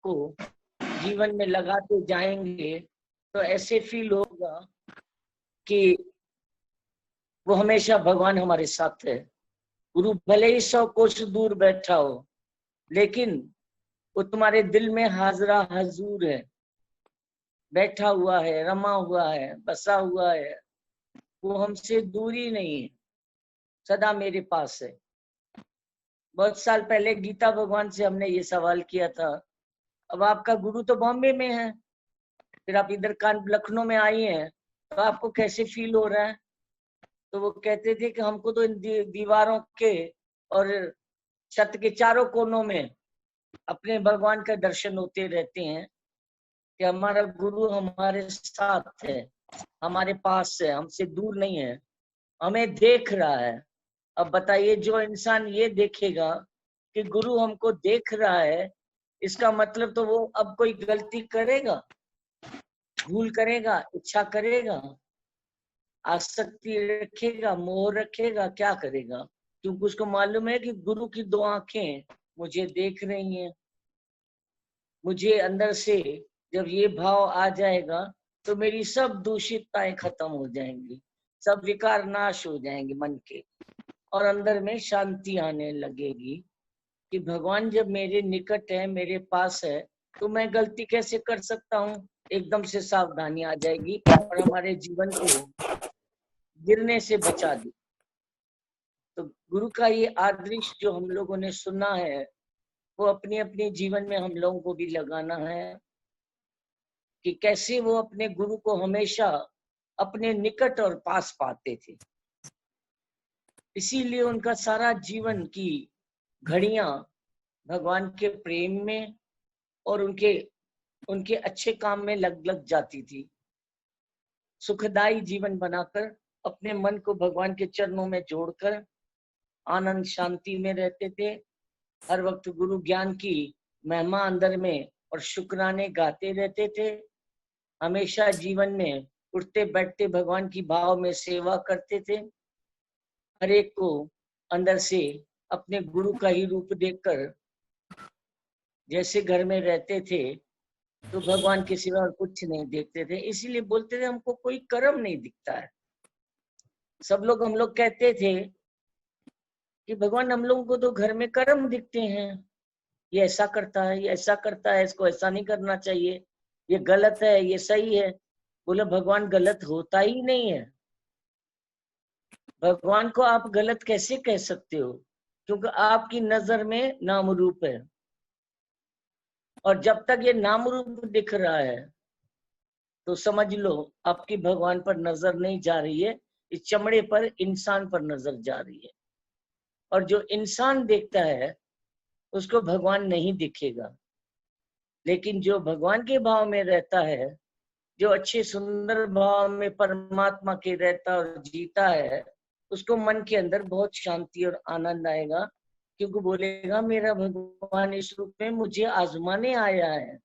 को जीवन में लगाते जाएंगे तो ऐसे फील होगा कि वो हमेशा भगवान हमारे साथ है। गुरु भले ही 100 कोस दूर बैठा हो, लेकिन वो तुम्हारे दिल में हाजरा हजूर है, बैठा हुआ है, रमा हुआ है, बसा हुआ है। वो हमसे दूरी नहीं है, सदा मेरे पास है। बहुत साल पहले गीता भगवान से हमने ये सवाल किया था, अब आपका गुरु तो बॉम्बे में है, फिर आप इधर लखनऊ में आई हैं, तो आपको कैसे फील हो रहा है? तो वो कहते थे कि हमको तो इन दीवारों के और छत के चारों कोनों में अपने भगवान का दर्शन होते रहते हैं कि हमारा गुरु हमारे साथ है, हमारे पास है, हमसे दूर नहीं है, हमें देख रहा है। अब बताइए, जो इंसान ये देखेगा कि गुरु हमको देख रहा है, इसका मतलब तो वो अब कोई गलती करेगा, भूल करेगा, इच्छा करेगा, आसक्ति रखेगा, मोह रखेगा, क्या करेगा? क्योंकि उसको मालूम है कि गुरु की 2 आंखें मुझे देख रही हैं। मुझे अंदर से जब ये भाव आ जाएगा तो मेरी सब दूषितताएं खत्म हो जाएंगी, सब विकार नाश हो जाएंगे मन के, और अंदर में शांति आने लगेगी कि भगवान जब मेरे निकट है, मेरे पास है, तो मैं गलती कैसे कर सकता हूँ? एकदम से सावधानी आ जाएगी और हमारे जीवन को गिरने से बचा दी। तो गुरु का ये आदर्श जो हम लोगों ने सुना है, वो अपने अपने जीवन में हम लोगों को भी लगाना है कि कैसे वो अपने गुरु को हमेशा अपने निकट और पास पाते थे। इसीलिए उनका सारा जीवन की घड़ियां भगवान के प्रेम में और उनके अच्छे काम में लग जाती थी। सुखदायी जीवन बनाकर अपने मन को भगवान के चरणों में जोड़कर आनंद शांति में रहते थे। हर वक्त गुरु ज्ञान की महिमा अंदर में और शुक्राने गाते रहते थे। हमेशा जीवन में उठते बैठते भगवान की भाव में सेवा करते थे। हर एक को अंदर से अपने गुरु का ही रूप देखकर जैसे घर में रहते थे तो भगवान के सिवा और कुछ नहीं देखते थे। इसीलिए बोलते थे हमको कोई कर्म नहीं दिखता है। सब लोग हम लोग कहते थे कि भगवान हम लोगों को तो घर में कर्म दिखते हैं, ये ऐसा करता है, ये ऐसा करता है, इसको ऐसा नहीं करना चाहिए, ये गलत है, ये सही है। बोले भगवान गलत होता ही नहीं है। भगवान को आप गलत कैसे कह सकते हो? क्योंकि आपकी नजर में नाम रूप है, और जब तक ये नाम रूप दिख रहा है तो समझ लो आपकी भगवान पर नजर नहीं जा रही है, इस चमड़े पर, इंसान पर नजर जा रही है। और जो इंसान देखता है उसको भगवान नहीं दिखेगा, लेकिन जो भगवान के भाव में रहता है, जो अच्छे सुंदर भाव में परमात्मा के रहता और जीता है, उसको मन के अंदर बहुत शांति और आनंद आएगा। क्योंकि बोलेगा मेरा भगवान इस रूप में मुझे आजमाने आया है,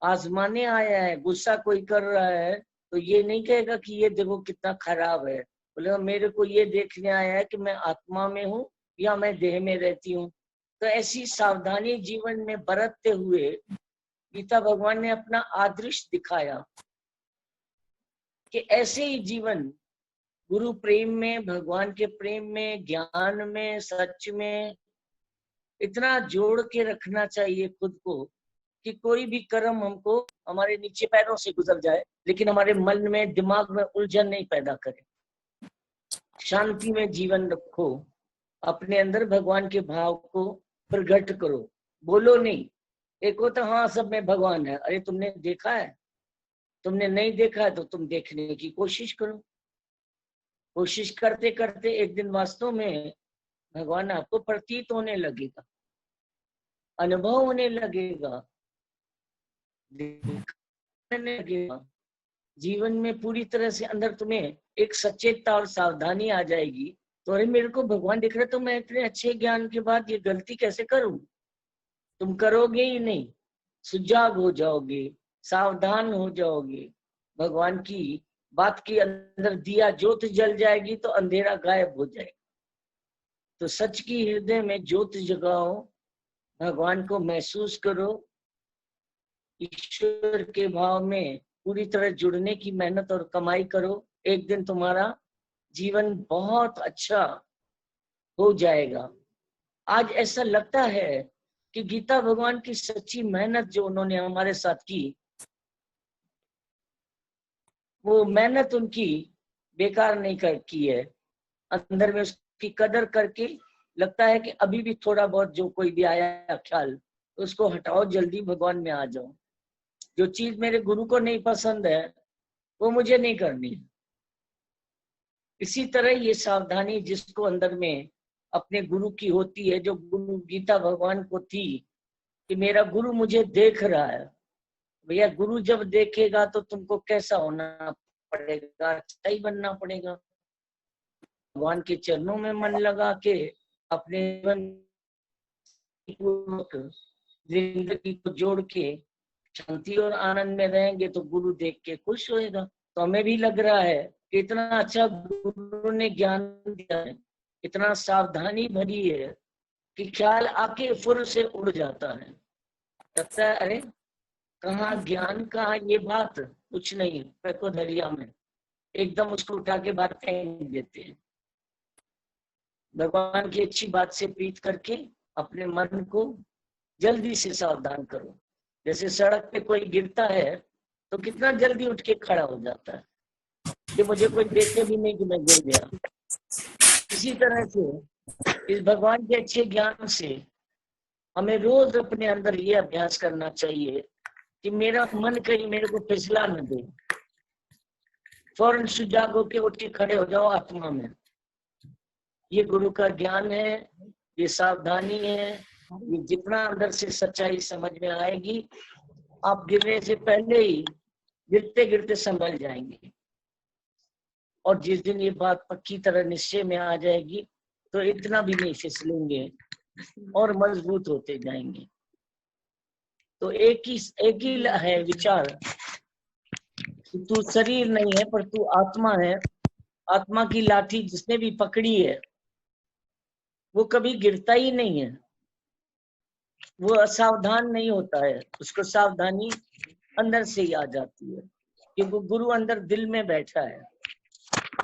आजमाने आया है। गुस्सा कोई कर रहा है तो ये नहीं कहेगा कि ये देखो कितना खराब है, बोलेगा मेरे को ये देखने आया है कि मैं आत्मा में हूँ या मैं देह में रहती हूँ। तो ऐसी सावधानी जीवन में बरतते हुए गीता भगवान ने अपना आदर्श दिखाया कि ऐसे ही जीवन गुरु प्रेम में, भगवान के प्रेम में, ज्ञान में, सच में इतना जोड़ के रखना चाहिए खुद को कि कोई भी कर्म हमको हमारे नीचे पैरों से गुजर जाए लेकिन हमारे मन में, दिमाग में उलझन नहीं पैदा करे। शांति में जीवन रखो, अपने अंदर भगवान के भाव को प्रकट करो, बोलो नहीं। एक होता हाँ सब में भगवान है, अरे तुमने देखा है? तुमने नहीं देखा है तो तुम देखने की कोशिश करो। कोशिश करते करते एक दिन वास्तव में भगवान आपको प्रतीत होने लगेगा, अनुभव होने लगेगा, दिखने लगेगा। जीवन में पूरी तरह से अंदर तुम्हें एक सचेतता और सावधानी आ जाएगी। तो अरे मेरे को भगवान दिख रहा है, तो मैं इतने अच्छे ज्ञान के बाद ये गलती कैसे करूं? तुम करोगे ही नहीं, सुजाग हो जाओगे, सावधान हो जाओगे। भगवान की बात के अंदर दिया ज्योत जल जाएगी तो अंधेरा गायब हो जाएगा। तो सच की हृदय में ज्योत जगाओ, भगवान को महसूस करो, ईश्वर के भाव में पूरी तरह जुड़ने की मेहनत और कमाई करो। एक दिन तुम्हारा जीवन बहुत अच्छा हो जाएगा। आज ऐसा लगता है कि गीता भगवान की सच्ची मेहनत जो उन्होंने हमारे साथ की, वो मेहनत उनकी बेकार नहीं की है। अंदर में उसकी कदर करके लगता है कि अभी भी थोड़ा बहुत जो कोई भी आया ख्याल, उसको हटाओ, जल्दी भगवान में आ जाओ। जो चीज मेरे गुरु को नहीं पसंद है वो मुझे नहीं करनी है। इसी तरह ये सावधानी जिसको अंदर में अपने गुरु की होती है, जो गुरु गीता भगवान को थी कि मेरा गुरु मुझे देख रहा है। भैया गुरु जब देखेगा तो तुमको कैसा होना पड़ेगा? अच्छा ही बनना पड़ेगा। भगवान के चरणों में मन लगा के अपने जिंदगी को जोड़ के शांति और आनंद में रहेंगे तो गुरु देख के खुश होएगा। तो हमें भी लग रहा है कि इतना अच्छा गुरु ने ज्ञान दिया है, इतना सावधानी भरी है कि ख्याल आके फुर से उड़ जाता है। लगता है अरे कहाँ ज्ञान, कहाँ ये बात, कुछ नहीं, फेंको दरिया में, एकदम उसको उठा के बाहर फेंक देते हैं। भगवान की अच्छी बात से प्रीत करके अपने मन को जल्दी से सावधान करो। जैसे सड़क पे कोई गिरता है तो कितना जल्दी उठ के खड़ा हो जाता है कि मुझे कोई देखे भी नहीं कि मैं गिर गया। इसी तरह से इस भगवान के अच्छे ज्ञान से हमें रोज अपने अंदर ये अभ्यास करना चाहिए कि मेरा मन कहीं मेरे को फिसला न दे। फौरन सुजाग होके उठ के खड़े हो जाओ आत्मा में। ये गुरु का ज्ञान है, ये सावधानी है। ये जितना अंदर से सच्चाई समझ में आएगी, आप गिरने से पहले ही गिरते गिरते संभल जाएंगे। और जिस दिन ये बात पक्की तरह निश्चय में आ जाएगी तो इतना भी नहीं फिसलेंगे और मजबूत होते जाएंगे। तो एक ही है विचार कि तू शरीर नहीं है पर तू आत्मा है। आत्मा की लाठी जिसने भी पकड़ी है वो कभी गिरता ही नहीं है, वो असावधान नहीं होता है, उसको सावधानी अंदर से ही आ जाती है क्योंकि गुरु अंदर दिल में बैठा है।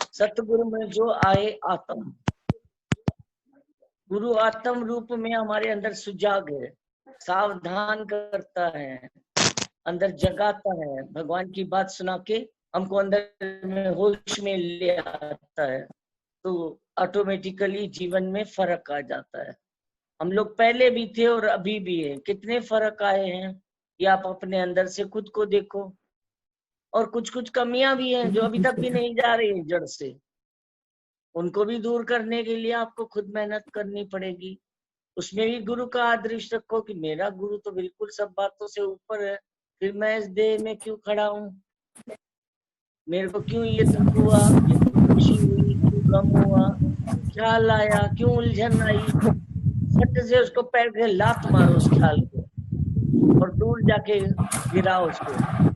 सतगुरु में जो आए आत्म, गुरु आत्म रूप में हमारे अंदर सुजाग है, सावधान करता है, अंदर जगाता है, भगवान की बात सुना के हमको अंदर में होश में ले आता है। तो ऑटोमेटिकली जीवन में फर्क आ जाता है। हम लोग पहले भी थे और अभी भी है, कितने फर्क आए हैं ये आप अपने अंदर से खुद को देखो। और कुछ कुछ कमियां भी हैं जो अभी तक भी नहीं जा रही है जड़ से, उनको भी दूर करने के लिए आपको खुद मेहनत करनी पड़ेगी। उसमें भी गुरु का आदृष्ट रखो कि मेरा गुरु तो बिल्कुल सब बातों से ऊपर है, फिर मैं इस देह में क्यों खड़ा हूँ, मेरे को क्यों ये दुख हुआ, ये खुशी हुई, क्यों गम हुआ, ख्याल आया, क्यों उलझन आई। फट से उसको पैर के लात मारो उस ख्याल को और दूर जाके गिराओ उसको।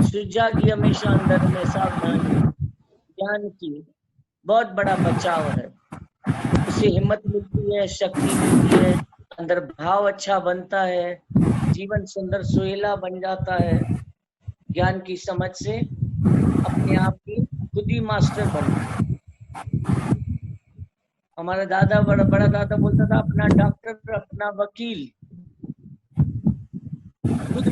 सुजा की हमेशा अंदर में सावधानी, ज्ञान की बहुत बड़ा बचाव है। उससे हिम्मत मिलती है, शक्ति मिलती है, अंदर भाव अच्छा बनता है, जीवन सुंदर सुहेला बन जाता है। ज्ञान की समझ से अपने आप की खुद ही मास्टर बनता है। हमारा दादा बड़ा दादा बोलता था अपना डॉक्टर अपना वकील खुद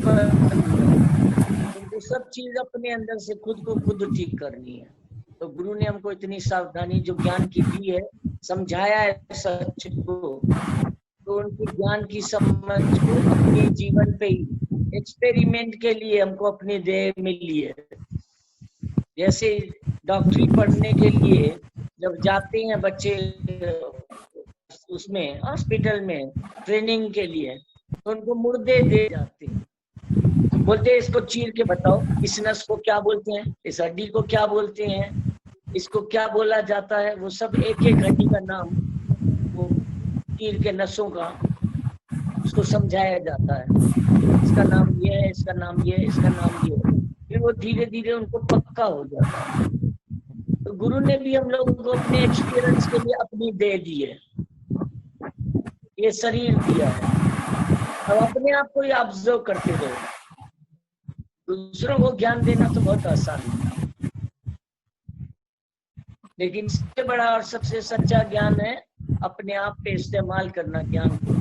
तुमको सब चीज अपने अंदर से खुद को खुद ठीक करनी है। तो गुरु ने हमको इतनी सावधानी जो ज्ञान की दी है, समझाया है सच को, तो उनकी ज्ञान की समझ को अपने जीवन पे ही एक्सपेरिमेंट के लिए हमको अपनी देह मिली है। जैसे डॉक्टरी पढ़ने के लिए जब जाते हैं बच्चे उसमें हॉस्पिटल में ट्रेनिंग के लिए, तो उनको मुर्दे दे जाते हैं, बोलते हैं इसको चीर के बताओ, इस नस को क्या बोलते हैं, इस हड्डी को क्या बोलते हैं, इसको क्या बोला जाता है। वो सब एक एक हड्डी का नाम वो चीर के नसों का उसको समझाया जाता है, इसका नाम ये है, इसका नाम ये है, इसका नाम ये है। फिर वो धीरे धीरे उनको पक्का हो जाता है। तो गुरु ने भी हम लोगों को अपने एक्सपीरियंस के लिए अपनी दे दी है, ये शरीर दिया है, अब अपने आप को ही ऑब्जर्व करते रहो। दूसरों को ज्ञान देना तो बहुत आसान है, लेकिन सबसे बड़ा और सबसे सच्चा ज्ञान है अपने आप पे इस्तेमाल करना, ज्ञान को,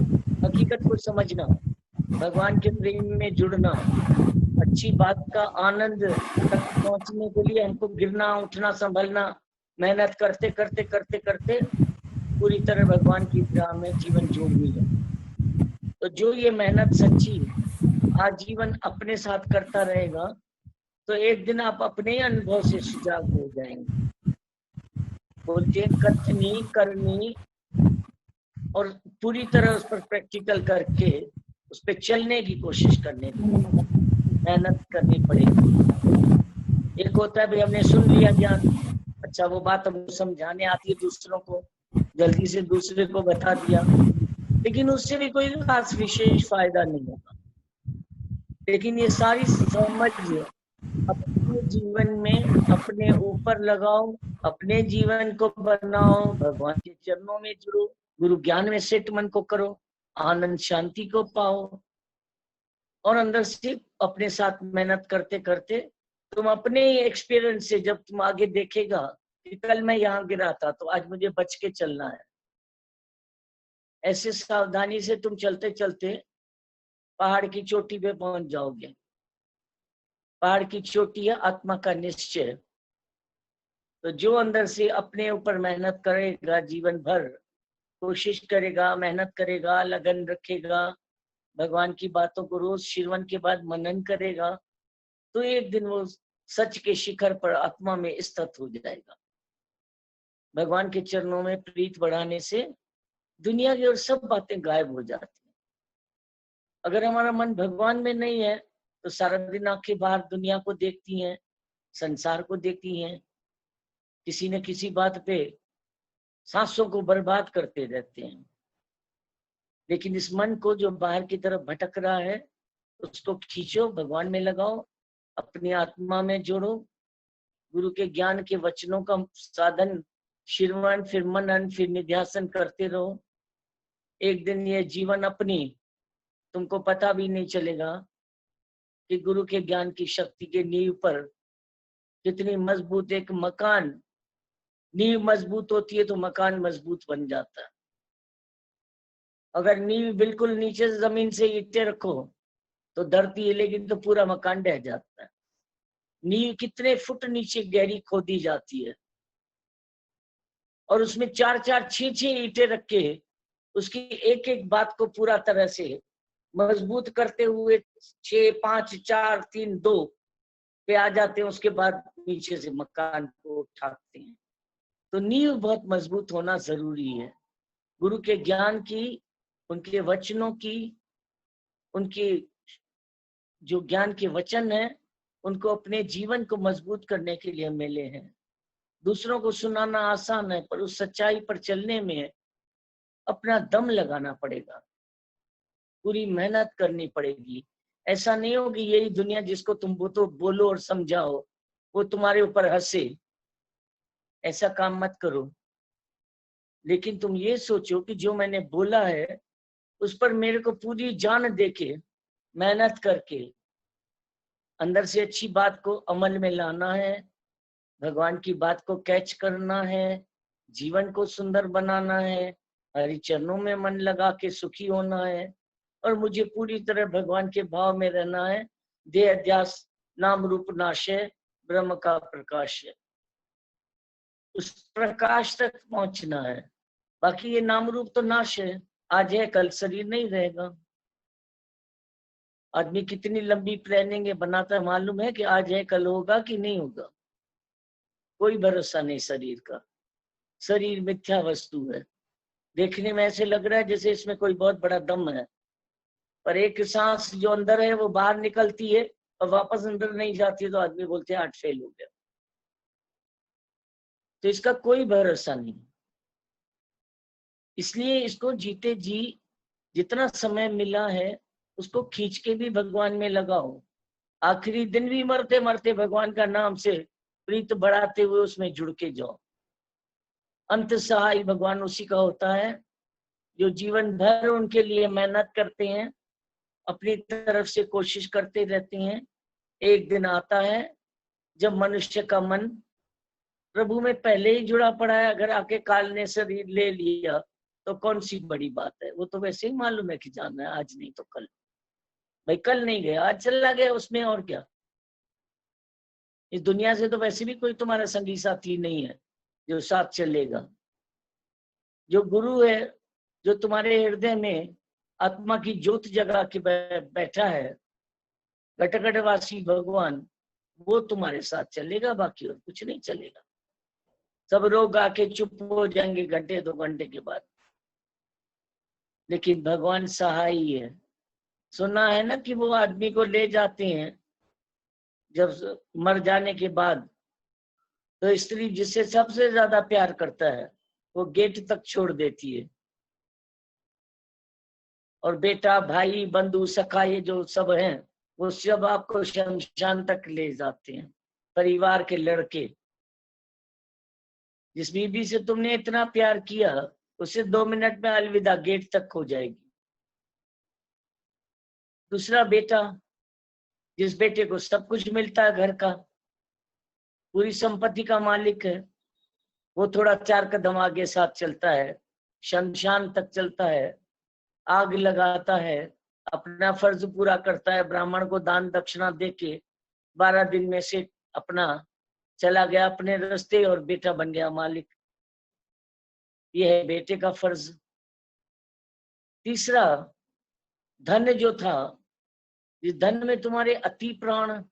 हकीकत को समझना, भगवान के प्रेम में जुड़ना। अच्छी बात का आनंद तक पहुंचने के लिए हमको गिरना, उठना, संभलना, मेहनत करते करते करते करते पूरी तरह भगवान की राह में जीवन जोड़नी है। तो जो ये मेहनत सच्ची आजीवन अपने साथ करता रहेगा, तो एक दिन आप अपने ही अनुभव से सुजाग हो जाएंगे। बोलते हैं कथनी करनी, और पूरी तरह उस पर प्रैक्टिकल करके उस पर चलने की कोशिश करने की मेहनत करनी पड़ेगी। एक होता है भाई हमने सुन लिया ज्ञान, अच्छा वो बात हमको समझाने आती है दूसरों को, जल्दी से दूसरे को बता दिया, लेकिन उससे भी कोई खास विशेष फायदा नहीं होगा। लेकिन ये सारी समझ अपने जीवन में अपने ऊपर लगाओ, अपने जीवन को बनाओ, भगवान के चरणों में जुड़ो, गुरु ज्ञान में सेट मन को करो, आनंद शांति को पाओ, और अंदर से अपने साथ मेहनत करते करते तुम अपने एक्सपीरियंस से जब तुम आगे देखेगा कि कल मैं यहाँ गिरा था तो आज मुझे बच के चलना है, ऐसे सावधानी से तुम चलते चलते पहाड़ की चोटी पे पहुंच जाओगे। पहाड़ की चोटी है आत्मा का निश्चय। तो जो अंदर से अपने ऊपर मेहनत करेगा, जीवन भर कोशिश करेगा, मेहनत करेगा, लगन रखेगा, भगवान की बातों को रोज श्रवण के बाद मनन करेगा, तो एक दिन वो सच के शिखर पर आत्मा में स्थित हो जाएगा। भगवान के चरणों में प्रीत बढ़ाने से दुनिया की और सब बातें गायब हो जाती हैं। अगर हमारा मन भगवान में नहीं है तो सारा दिन आंखें बाहर दुनिया को देखती हैं, संसार को देखती हैं, किसी न किसी बात पे सांसों को बर्बाद करते रहते हैं। लेकिन इस मन को जो बाहर की तरफ भटक रहा है उसको खींचो, भगवान में लगाओ, अपनी आत्मा में जोड़ो, गुरु के ज्ञान के वचनों का साधन श्रवण, फिर मनन, फिर निध्यासन करते रहो। एक दिन ये जीवन अपनी तुमको पता भी नहीं चलेगा कि गुरु के ज्ञान की शक्ति के नींव पर कितनी मजबूत एक मकान, नींव मजबूत होती है तो मकान मजबूत बन जाता है। अगर नींव बिल्कुल नीचे से जमीन से ईंटें रखो तो धरती हिलेगी तो पूरा मकान ढह जाता है। नींव कितने फुट नीचे गहरी खोदी जाती है और उसमें 4-4, 6-6 ईंटें रख के उसकी एक एक बात को पूरा तरह से मजबूत करते हुए 6, 5, 4, 3, 2 पे आ जाते हैं। उसके बाद नीचे से मकान को उठाते हैं। तो नींव बहुत मजबूत होना जरूरी है। गुरु के ज्ञान की, उनके वचनों की, उनकी जो ज्ञान के वचन है उनको अपने जीवन को मजबूत करने के लिए मिले हैं। दूसरों को सुनाना आसान है पर उस सच्चाई पर चलने में अपना दम लगाना पड़ेगा, पूरी मेहनत करनी पड़ेगी। ऐसा नहीं हो कि यही दुनिया जिसको तुम तो बोलो और समझाओ वो तुम्हारे ऊपर हंसे, ऐसा काम मत करो। लेकिन तुम ये सोचो कि जो मैंने बोला है उस पर मेरे को पूरी जान देके मेहनत करके अंदर से अच्छी बात को अमल में लाना है, भगवान की बात को कैच करना है, जीवन को सुंदर बनाना है, हरि चरणों में मन लगा के सुखी होना है, और मुझे पूरी तरह भगवान के भाव में रहना है। देह अध्यास नाम रूप नाश है, ब्रह्म का प्रकाश है, उस प्रकाश तक पहुंचना है। बाकी ये नाम रूप तो नाश है, आज है कल शरीर नहीं रहेगा। आदमी कितनी लंबी प्लानिंग बनाता है, मालूम है कि आज है कल होगा कि नहीं होगा, कोई भरोसा नहीं शरीर का। शरीर मिथ्या वस्तु है, देखने में ऐसे लग रहा है जैसे इसमें कोई बहुत बड़ा दम है, पर एक सांस जो अंदर है वो बाहर निकलती है और वापस अंदर नहीं जाती, तो आदमी बोलते हैं हार्ट फेल हो गया। तो इसका कोई भरोसा नहीं। इसलिए इसको जीते जी जितना समय मिला है उसको खींच के भी भगवान में लगाओ। आखिरी दिन भी मरते मरते भगवान का नाम से प्रीत बढ़ाते हुए उसमें जुड़ के जाओ। अंत सहाय भगवान उसी का होता है जो जीवन भर उनके लिए मेहनत करते हैं अपनी तरफ से कोशिश करते रहते हैं। एक दिन आता है जब मनुष्य का मन प्रभु में पहले ही जुड़ा पड़ा है। अगर आके काल ने शरीर ले लिया तो कौन सी बड़ी बात है, वो तो वैसे ही मालूम है कि जाना है, आज नहीं तो कल। भाई कल नहीं गया, आज चला गया, उसमें और क्या। इस दुनिया से तो वैसे भी कोई तुम्हारा संगी साथी नहीं है जो साथ चलेगा। जो गुरु है, जो तुम्हारे हृदय में आत्मा की ज्योत जगा के बैठा है, घटघटवासी भगवान, वो तुम्हारे साथ चलेगा, बाकी और कुछ नहीं चलेगा। सब लोग आके चुप हो जाएंगे घंटे 2 घंटे के बाद, लेकिन भगवान सहाय है। सुना है ना कि वो आदमी को ले जाते हैं जब मर जाने के बाद, तो स्त्री जिससे सबसे ज्यादा प्यार करता है वो गेट तक छोड़ देती है, और बेटा भाई बंधु सखा ये जो सब हैं वो सब आपको शमशान तक ले जाते हैं। परिवार के लड़के, जिस बीबी से तुमने इतना प्यार किया उसे 2 मिनट में अलविदा, गेट तक हो जाएगी। दूसरा बेटा, जिस बेटे को सब कुछ मिलता है, घर का पूरी संपत्ति का मालिक है, वो थोड़ा 4 कदम आगे साथ चलता है, शमशान तक चलता है, आग लगाता है, अपना फर्ज पूरा करता है, ब्राह्मण को दान दक्षिणा देके 12 दिन में से अपना चला गया अपने रास्ते और बेटा बन गया मालिक। यह है बेटे का फर्ज। तीसरा, धन जो था, जिस धन में तुम्हारे अति प्राण,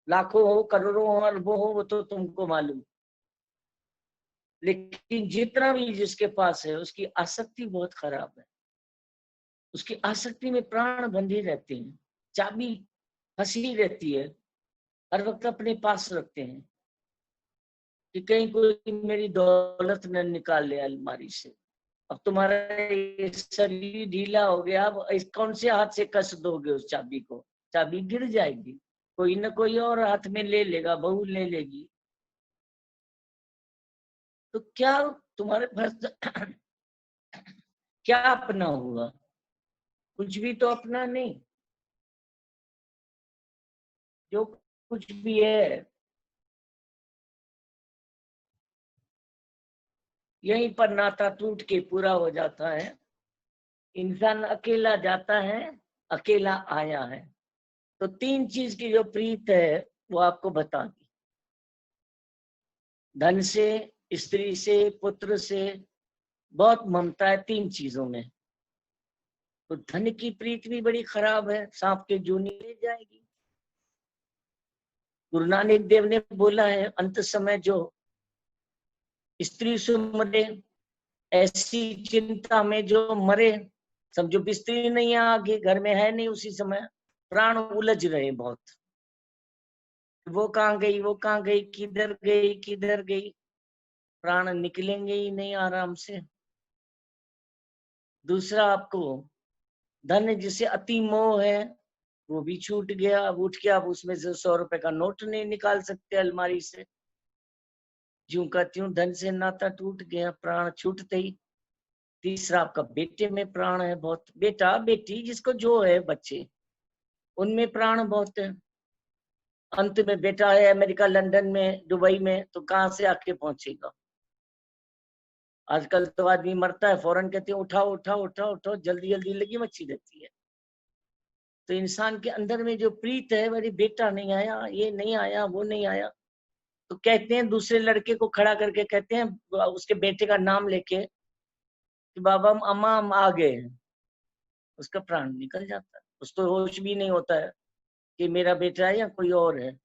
लाखों हो करोड़ों हो अरबों हो, वो तो तुमको मालूम, लेकिन जितना भी जिसके पास है उसकी आसक्ति बहुत खराब है। उसकी आसक्ति में प्राण बंधे रहते हैं, चाबी फंसी रहती है, हर वक्त अपने पास रखते हैं कि कहीं कोई मेरी दौलत न निकाल ले अलमारी से। अब तुम्हारा ये शरीर ढीला हो गया, अब इस कौन से हाथ से कस दोगे उस चाबी को? चाबी गिर जाएगी, कोई न कोई और हाथ में ले लेगा, बहू ले लेगी। तो क्या तुम्हारे पास क्या अपना हुआ? कुछ भी तो अपना नहीं। जो कुछ भी है यहीं पर नाता टूट के पूरा हो जाता है। इंसान अकेला जाता है, अकेला आया है। तो 3 चीज की जो प्रीत है वो आपको बता दी। धन से, स्त्री से, पुत्र से बहुत ममता है 3 चीजों में। तो धन की प्रीत भी बड़ी खराब है, सांप के जूनी ले जाएगी। गुरु नानक देव ने बोला है, अंत समय जो स्त्री सुमरे, ऐसी चिंता में जो मरे, समझो बिस्त्री नहीं है, आगे घर में है नहीं, उसी समय प्राण उलझ रहे बहुत। वो कहाँ गई, वो कहाँ गई, किधर गई, किधर गई, प्राण निकलेंगे ही नहीं आराम से। दूसरा, आपको धन जिसे अति मोह है वो भी छूट गया। अब उठ के आप उसमें से 100 रुपए का नोट नहीं निकाल सकते अलमारी से, ज्यों का त्यों धन से नाता टूट गया, प्राण छूटते ही। तीसरा, आपका बेटे में प्राण है बहुत। बेटा बेटी जिसको जो है, बच्चे उनमें प्राण बहुत है। अंत में बेटा है अमेरिका, लंदन में, दुबई में, तो कहाँ से आके पहुंचेगा? आजकल तो आदमी मरता है, फौरन कहते हैं उठाओ उठाओ उठाओ उठाओ, जल्दी जल्दी लगी मच्छी रहती है। तो इंसान के अंदर में जो प्रीत है, मेरी बेटा नहीं आया, ये नहीं आया, वो नहीं आया, तो कहते हैं, दूसरे लड़के को खड़ा करके कहते हैं, उसके बेटे का नाम लेके कि बाबा अम्मा हम आ गए हैं, उसका प्राण निकल जाता है। उसको होश भी नहीं होता है कि मेरा बेटा है या कोई और है।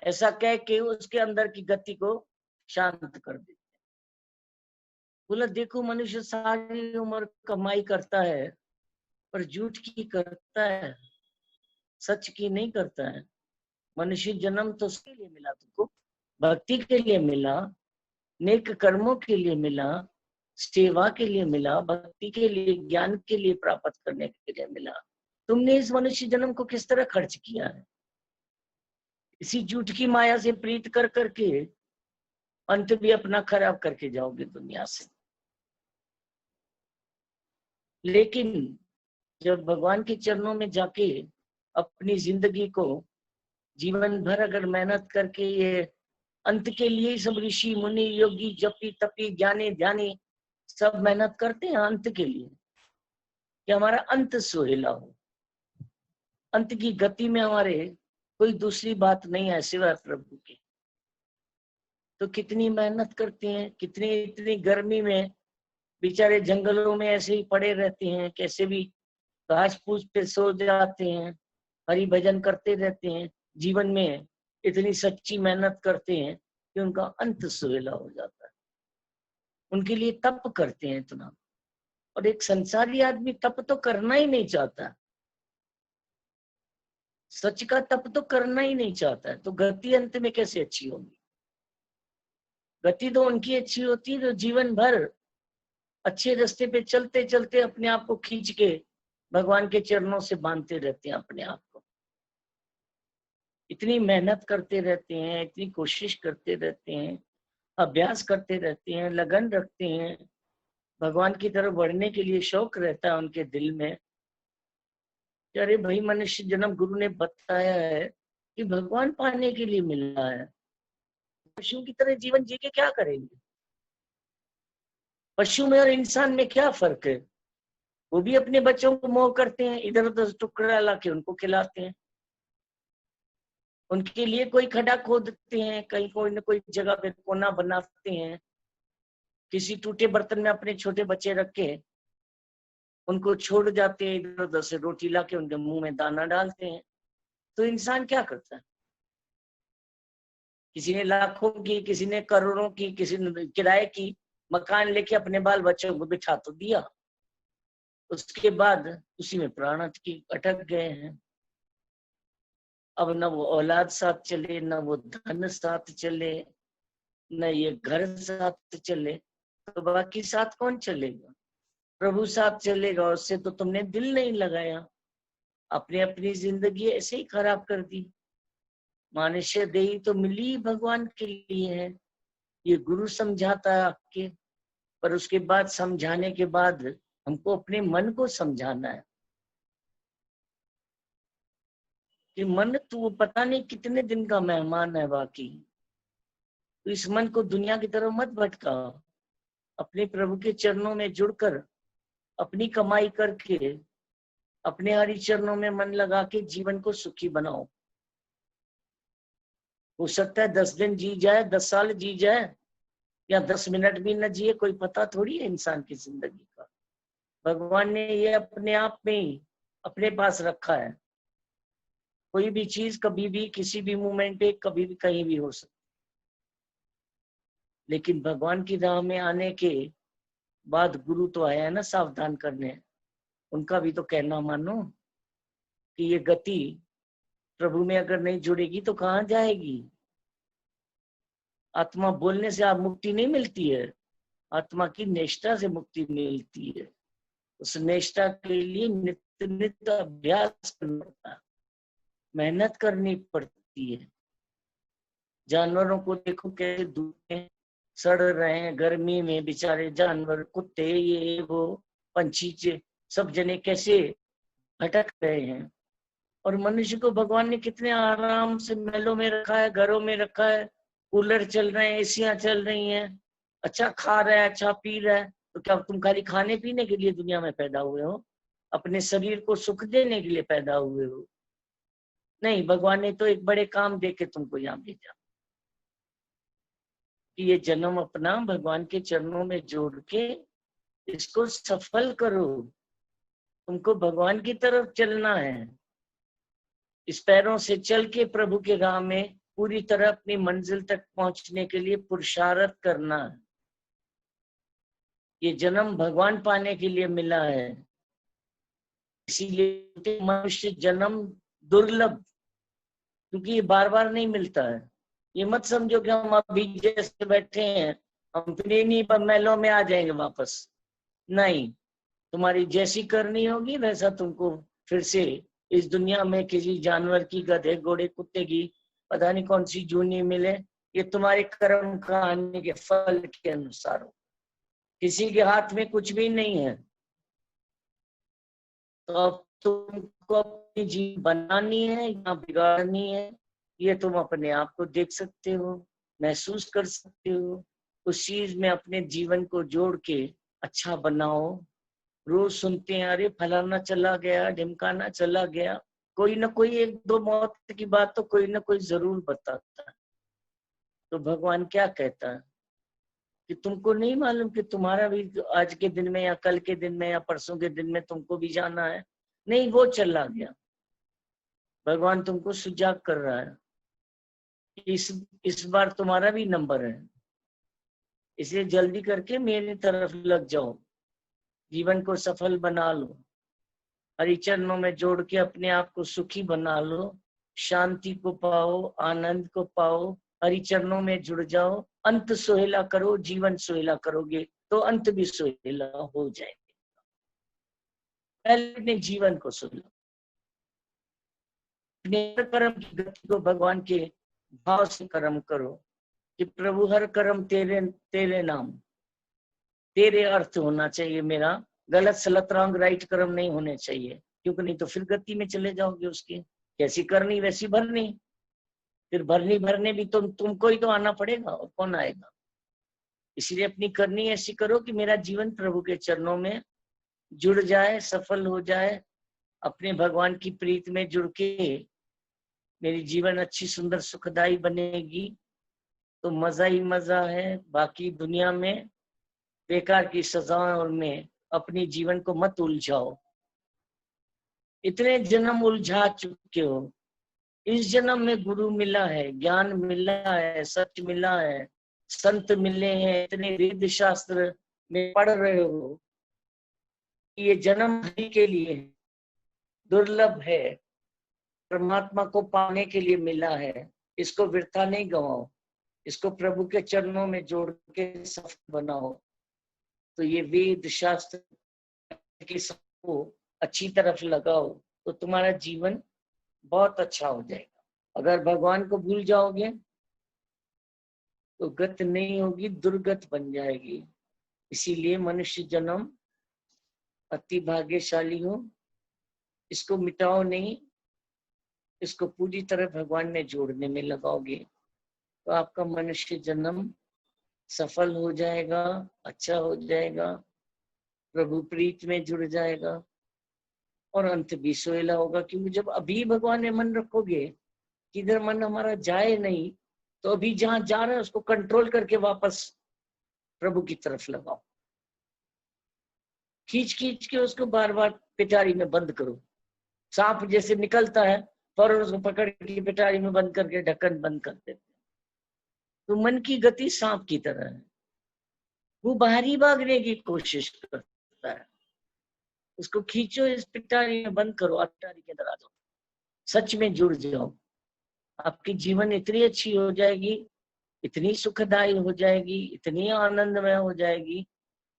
ऐसा कह के उसके अंदर की गति को शांत कर देते। बोला देखो, मनुष्य सारी उम्र कमाई करता है पर झूठ की करता है, सच की नहीं करता है। मनुष्य जन्म तो उसके लिए मिला, तुमको भक्ति के लिए मिला, नेक कर्मों के लिए मिला, सेवा के लिए मिला, भक्ति के लिए, ज्ञान के लिए प्राप्त करने के लिए मिला। तुमने इस मनुष्य जन्म को किस तरह खर्च किया है? इसी झूठ की माया से प्रीत कर करके अंत भी अपना खराब करके जाओगे दुनिया से। लेकिन जब भगवान के चरणों में जाके अपनी जिंदगी को जीवन भर अगर मेहनत करके, ये अंत के लिए ही सब ऋषि मुनि योगी जपी तपी ज्ञानी ध्यानी सब मेहनत करते हैं अंत के लिए, कि हमारा अंत सुहेला हो, अंत की गति में हमारे कोई दूसरी बात नहीं है सिवाय प्रभु के। तो कितनी मेहनत करते हैं, कितनी इतनी गर्मी में बेचारे जंगलों में ऐसे ही पड़े रहते हैं, कैसे भी घास फूस पे सो जाते हैं, हरि भजन करते रहते हैं, जीवन में इतनी सच्ची मेहनत करते हैं कि उनका अंत सुहेला हो जाता है। उनके लिए तप करते हैं इतना, और एक संसारी आदमी तप तो करना ही नहीं चाहता, सच का तप तो करना ही नहीं चाहता है, तो गति अंत में कैसे अच्छी होगी? गति तो उनकी अच्छी होती है जो जीवन भर अच्छे रास्ते पे चलते चलते अपने आप को खींच के भगवान के चरणों से बांधते रहते हैं अपने आप को, इतनी मेहनत करते रहते हैं, इतनी कोशिश करते रहते हैं, अभ्यास करते रहते हैं, लगन रखते हैं, भगवान की तरफ बढ़ने के लिए शौक रहता है उनके दिल में। अरे भाई, मनुष्य जन्म गुरु ने बताया है कि भगवान पाने के लिए मिलना है, पशु की तरह जीवन जी के क्या करेंगे? पशु में और इंसान में क्या फर्क है? वो भी अपने बच्चों को मोह करते हैं, इधर उधर टुकड़ा ला के उनको खिलाते हैं, उनके लिए कोई खड्डा खोदते हैं, कहीं कोई न कोई जगह पे कोना बनाते हैं, किसी टूटे बर्तन में अपने छोटे बच्चे रख के उनको छोड़ जाते हैं, इधर उधर से रोटी ला के उनके मुंह में दाना डालते हैं। तो इंसान क्या करता है? किसी ने लाखों की, किसी ने करोड़ों की, किसी ने किराए की मकान लेके अपने बाल बच्चों को बिठा तो दिया, उसके बाद उसी में प्राण अटक गए हैं। अब न वो औलाद साथ चले, न वो धन साथ चले, न ये घर साथ चले, तो बाकी साथ कौन चलेगा? प्रभु साथ चलेगा, उससे तो तुमने दिल नहीं लगाया, अपने अपनी जिंदगी ऐसे ही खराब कर दी। मनुष्य देही तो मिली भगवान के लिए है, ये गुरु समझाता है आपके, पर उसके बाद समझाने के बाद हमको अपने मन को समझाना है कि मन तो पता नहीं कितने दिन का मेहमान है बाकी, तो इस मन को दुनिया की तरफ मत भटकाओ, अपने प्रभु के चरणों में जुड़कर अपनी कमाई करके अपने हरि चरणों में मन लगा के जीवन को सुखी बनाओ। हो सकता है 10 दिन जी जाए, 10 साल जी जाए, या 10 मिनट भी न जिए, कोई पता थोड़ी है इंसान की जिंदगी का। भगवान ने ये अपने आप में ही अपने पास रखा है, कोई भी चीज कभी भी किसी भी मोमेंट पे कभी भी कहीं भी हो सकती। लेकिन भगवान की राह में आने के बाद गुरु तो आया है ना सावधान करने, उनका भी तो कहना मानो कि ये गति प्रभु में अगर नहीं जुड़ेगी तो कहाँ जाएगी? आत्मा बोलने से आप मुक्ति नहीं मिलती है, आत्मा की निष्ठा से मुक्ति मिलती है। उस निष्ठा के लिए नित्य नित्य अभ्यास करना पड़ता है, मेहनत करनी पड़ती है। जानवरों को देखो कैसे धूप में सड़ रहे हैं, गर्मी में बेचारे जानवर, कुत्ते, ये वो पंछी, सब जने कैसे भटक रहे हैं। और मनुष्य को भगवान ने कितने आराम से महलों में रखा है, घरों में रखा है, कूलर चल रहे हैं, एसियां चल रही हैं, अच्छा खा रहा है, अच्छा पी रहा है। तो क्या तुम खाली खाने पीने के लिए दुनिया में पैदा हुए हो? अपने शरीर को सुख देने के लिए पैदा हुए हो? नहीं, भगवान ने तो एक बड़े काम दे के तुमको यहाँ भेजा कि ये जन्म अपना भगवान के चरणों में जोड़ के इसको सफल करो। तुमको भगवान की तरफ चलना है, इस पैरों से चल के प्रभु के राह में पूरी तरह अपनी मंजिल तक पहुंचने के लिए पुरुषार्थ करना है। ये जन्म भगवान पाने के लिए मिला है, इसीलिए मनुष्य जन्म दुर्लभ, क्योंकि ये बार बार नहीं मिलता है। ये मत समझो कि हम अभी जैसे बैठे हैं हम फिर इन्हीं महलों में आ जाएंगे वापस, नहीं, तुम्हारी जैसी करनी होगी वैसा तुमको फिर से इस दुनिया में किसी जानवर की, गधे घोड़े कुत्ते की पता नहीं कौन सी जूनी मिले, ये तुम्हारे कर्म कहानी के फल के अनुसार हो। किसी के हाथ में कुछ भी नहीं है, तो अब तुमको अपनी जीवन बनानी है या बिगाड़नी है, ये तुम अपने आप को देख सकते हो, महसूस कर सकते हो। उस चीज में अपने जीवन को जोड़ के अच्छा बनाओ। रोज सुनते हैं, अरे फलाना चला गया, ढिमकाना चला गया, कोई ना कोई एक दो मौत की बात तो कोई ना कोई जरूर बताता है। तो भगवान क्या कहता है कि तुमको नहीं मालूम कि तुम्हारा भी आज के दिन में या कल के दिन में या परसों के दिन में तुमको भी जाना है? नहीं, वो चला गया। भगवान तुमको सुजाग कर रहा है, इस बार तुम्हारा भी नंबर है, इसलिए जल्दी करके मेरी तरफ लग जाओ, जीवन को सफल बना लो, हरि चरणों में जोड़ के अपने आप को सुखी बना लो, शांति को पाओ, आनंद को पाओ, हरि चरणों में जुड़ जाओ, अंत सुहेला करो। जीवन सुहेला करोगे तो अंत भी सुहेला हो जाएगा। पहले अपने जीवन को सुहेला, कर्म की गति को भगवान के भाव से कर्म करो कि प्रभु हर कर्म तेरे तेरे नाम, तेरे अर्थ होना चाहिए। मेरा गलत सलत रॉन्ग राइट कर्म नहीं होने चाहिए, क्योंकि नहीं तो फिर गति में चले जाओगे उसके। कैसी करनी वैसी भरनी, फिर भरने भी तुमको ही तो आना पड़ेगा, और कौन आएगा। इसलिए अपनी करनी ऐसी करो कि मेरा जीवन प्रभु के चरणों में जुड़ जाए, सफल हो जाए, अपने भगवान की प्रीत में जुड़ के मेरी जीवन अच्छी सुंदर सुखदाई बनेगी तो मजा ही मजा है। बाकी दुनिया में बेकार की सजाओं में अपनी जीवन को मत उलझाओ। इतने जन्म उलझा चुके हो, इस जन्म में गुरु मिला है, ज्ञान मिला है, सच मिला है, संत मिले हैं, इतने वेद शास्त्र में पढ़ रहे हो, ये जन्म हरि के लिए दुर्लभ है, परमात्मा को पाने के लिए मिला है। इसको वृथा नहीं गवाओ, इसको प्रभु के चरणों में जोड़ के सफल बनाओ। तो ये वेद शास्त्र के सबको अच्छी तरफ लगाओ तो तुम्हारा जीवन बहुत अच्छा हो जाएगा। अगर भगवान को भूल जाओगे तो गत नहीं होगी, दुर्गत बन जाएगी। इसीलिए मनुष्य जन्म अति भाग्यशाली हो, इसको मिटाओ नहीं, इसको पूरी तरह भगवान में जोड़ने में लगाओगे तो आपका मनुष्य जन्म सफल हो जाएगा, अच्छा हो जाएगा, प्रभु प्रीत में जुड़ जाएगा और अंत भी सुहेला होगा। क्योंकि जब अभी भगवान में मन रखोगे कि इधर मन हमारा जाए नहीं, तो अभी जहां जा रहा है उसको कंट्रोल करके वापस प्रभु की तरफ लगाओ। खींच खींच के उसको बार बार पिटारी में बंद करो। सांप जैसे निकलता है फौरन उसको पकड़ के पिटारी में बंद करके ढक्कन बंद कर देते। तो मन की गति सांप की तरह है, वो बाहरी भागने की कोशिश करता है, उसको खींचो, इस पिटारी में बंद करो, पिटारी के अंदर आ जाओ, सच में जुड़ जाओ। आपकी जीवन इतनी अच्छी हो जाएगी, इतनी सुखदायी हो जाएगी, इतनी आनंदमय हो जाएगी,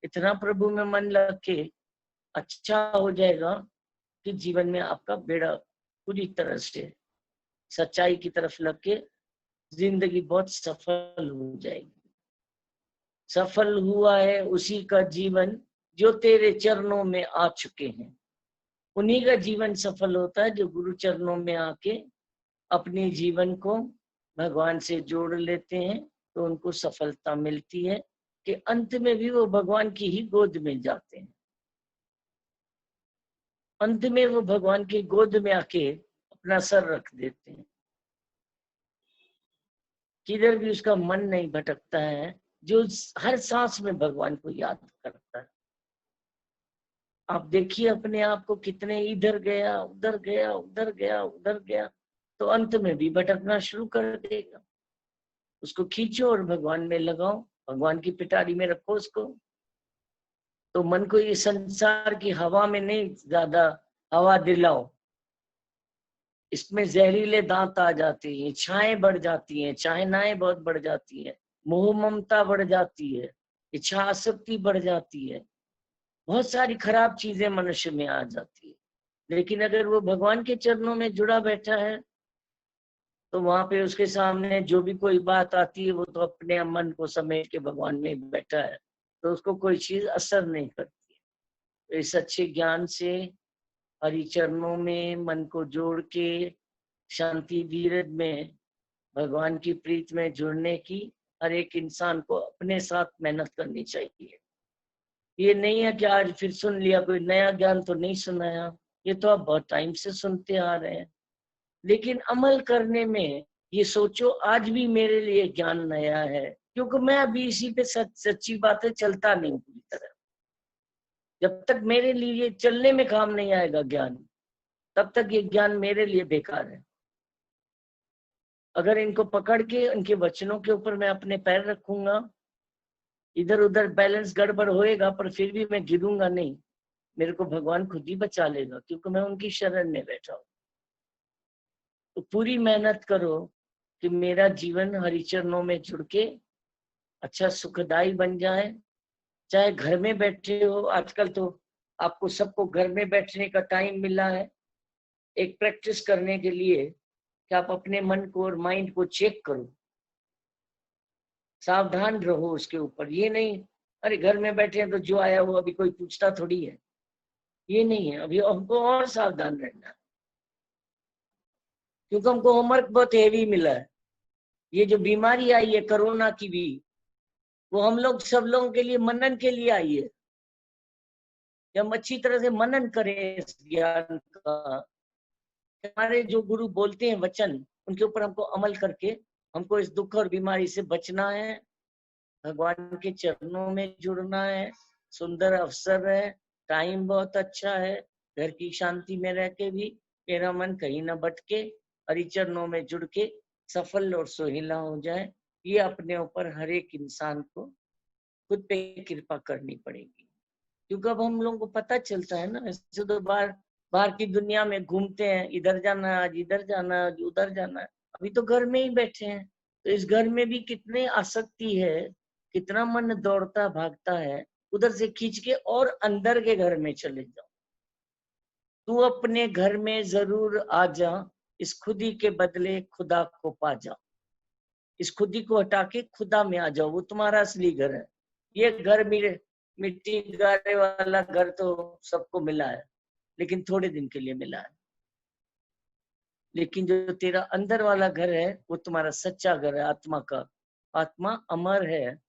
इतना प्रभु में मन लग के अच्छा हो जाएगा कि जीवन में आपका बेड़ा पूरी तरह से सच्चाई की तरफ लग के जिंदगी बहुत सफल हो जाएगी। सफल हुआ है उसी का जीवन जो तेरे चरणों में आ चुके हैं, उन्हीं का जीवन सफल होता है जो गुरु चरणों में आके अपने जीवन को भगवान से जोड़ लेते हैं। तो उनको सफलता मिलती है कि अंत में भी वो भगवान की ही गोद में जाते हैं। अंत में वो भगवान की गोद में आके अपना सर रख देते हैं, किधर भी उसका मन नहीं भटकता है, जो हर सांस में भगवान को याद करता है। आप देखिए अपने आप को कितने इधर गया उधर गया उधर गया उधर गया, तो अंत में भी भटकना शुरू कर देगा। उसको खींचो और भगवान में लगाओ, भगवान की पिटारी में रखो उसको। तो मन को ये संसार की हवा में नहीं ज्यादा हवा दिलाओ, इसमें जहरीले दांत आ जाते हैं, इच्छाएं बढ़ जाती हैं, चाहनाएं बहुत बढ़ जाती है, मोह ममता बढ़ जाती है, इच्छा आसक्ति बढ़ जाती है, बहुत सारी खराब चीजें मनुष्य में आ जाती है। लेकिन अगर वो भगवान के चरणों में जुड़ा बैठा है तो वहां पे उसके सामने जो भी कोई बात आती है वो तो अपने मन को समेट के भगवान में बैठा है, तो उसको कोई चीज असर नहीं करती है। तो इस अच्छे ज्ञान से हरि चरणों में मन को जोड़ के शांति धीरज में भगवान की प्रीत में जुड़ने की हर एक इंसान को अपने साथ मेहनत करनी चाहिए। ये नहीं है कि आज फिर सुन लिया, कोई नया ज्ञान तो नहीं सुनाया, ये तो आप बहुत टाइम से सुनते आ रहे हैं, लेकिन अमल करने में ये सोचो आज भी मेरे लिए ज्ञान नया है, क्योंकि मैं अभी इसी पे सच्ची बातें चलता नहीं पूरी तरह। जब तक मेरे लिए चलने में काम नहीं आएगा ज्ञान, तब तक ये ज्ञान मेरे लिए बेकार है। अगर इनको पकड़ के उनके वचनों के ऊपर मैं अपने पैर रखूंगा, इधर उधर बैलेंस गड़बड़ होएगा, पर फिर भी मैं गिरूंगा नहीं, मेरे को भगवान खुद ही बचा लेगा, क्योंकि मैं उनकी शरण में बैठा हूं। तो पूरी मेहनत करो कि मेरा जीवन हरिचरणों में जुड़ के अच्छा सुखदाई बन जाए। चाहे घर में बैठे हो, आजकल तो आपको सबको घर में बैठने का टाइम मिला है, एक प्रैक्टिस करने के लिए कि आप अपने मन को और माइंड को चेक करो, सावधान रहो उसके ऊपर। ये नहीं अरे घर में बैठे हैं तो जो आया वो अभी कोई पूछता थोड़ी है, ये नहीं है। अभी हमको और सावधान रहना, क्योंकि हमको होमवर्क बहुत हेवी मिला है। ये जो बीमारी आई है कोरोना की भी, वो हम लोग सब लोगों के लिए मनन के लिए आई है। हम अच्छी तरह से मनन करें इस ज्ञान का, हमारे जो गुरु बोलते हैं वचन, उनके ऊपर हमको अमल करके हमको इस दुख और बीमारी से बचना है, भगवान के चरणों में जुड़ना है। सुंदर अवसर है, टाइम बहुत अच्छा है, घर की शांति में रह के भी मेरा मन कहीं ना भटके, हरि चरणों में जुड़ के सफल और सोहिला हो जाए। ये अपने ऊपर हर एक इंसान को खुद पे कृपा करनी पड़ेगी, क्योंकि अब हम लोगों को पता चलता है ना, ऐसे तो बाहर की दुनिया में घूमते हैं, इधर जाना है आज, इधर जाना है आज, उधर जाना है। अभी तो घर में ही बैठे हैं, तो इस घर में भी कितनी आसक्ति है, कितना मन दौड़ता भागता है, उधर से खींच के और अंदर के घर में चले जाओ। तू अपने घर में जरूर आ जा, इस खुदी के बदले खुदा को पा जा। इस खुदी को हटा के खुदा में आ जाओ, वो तुम्हारा असली घर है। ये घर मेरे मिट्टी गारे वाला घर तो सबको मिला है, लेकिन थोड़े दिन के लिए मिला है। लेकिन जो तेरा अंदर वाला घर है वो तुम्हारा सच्चा घर है, आत्मा का। आत्मा अमर है,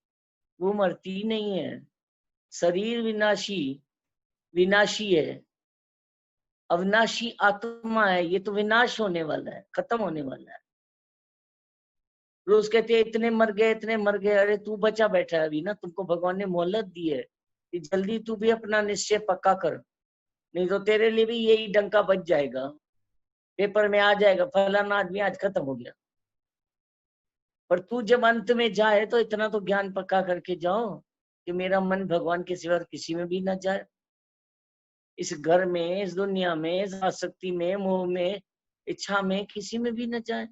वो मरती नहीं है। शरीर विनाशी है, अविनाशी आत्मा है, ये तो विनाश होने वाला है, खत्म होने वाला है। रोज कहते हैं इतने मर गए इतने मर गए, अरे तू बचा बैठा है अभी ना, तुमको भगवान ने मोहलत दी है कि जल्दी तू भी अपना निश्चय पक्का कर, नहीं तो तेरे लिए भी यही डंका बच जाएगा, पेपर में आ जाएगा फलाना आदमी आज खत्म हो गया। पर तू जब अंत में जाए तो इतना तो ज्ञान पक्का करके जाओ कि मेरा मन भगवान के सिवा किसी में भी ना जाए। इस घर में, इस दुनिया में, इस आसक्ति में, मोह में, इच्छा में, किसी में भी न जाए।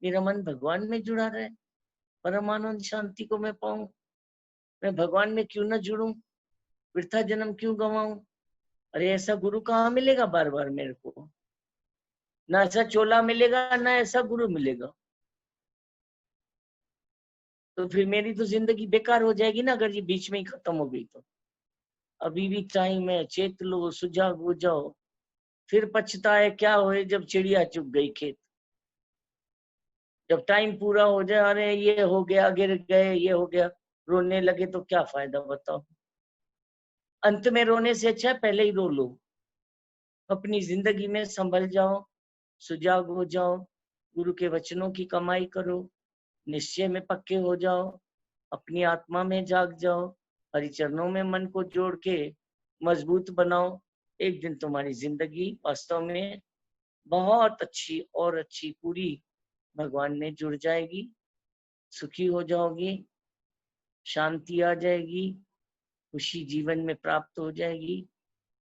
मेरा मन भगवान में जुड़ा रहे, परमानंद शांति को मैं पाऊं। मैं भगवान में क्यों न जुड़ूं, वृथा जन्म क्यों गवाऊं। अरे ऐसा गुरु कहाँ मिलेगा बार बार मेरे को, ना ऐसा चोला मिलेगा ना ऐसा गुरु मिलेगा। तो फिर मेरी तो जिंदगी बेकार हो जाएगी ना, अगर ये बीच में ही खत्म हो गई तो। अभी भी टाइम है, चेत लो, सुजाग हो जाओ, फिर पछताए क्या होए जब चिड़िया चुग गई खेत। जब टाइम पूरा हो जाए, अरे ये हो गया, गिर गए, ये हो गया, रोने लगे तो क्या फायदा बताओ। अंत में रोने से अच्छा है पहले ही रो लो। अपनी जिंदगी में संभल जाओ, सुजाग हो जाओ, गुरु के वचनों की कमाई करो, निश्चय में पक्के हो जाओ, अपनी आत्मा में जाग जाओ, हरि चरणों में मन को जोड़ के मजबूत बनाओ। एक दिन तुम्हारी जिंदगी वास्तव में बहुत अच्छी और अच्छी पूरी भगवान में जुड़ जाएगी, सुखी हो जाओगी, शांति आ जाएगी, खुशी जीवन में प्राप्त हो जाएगी।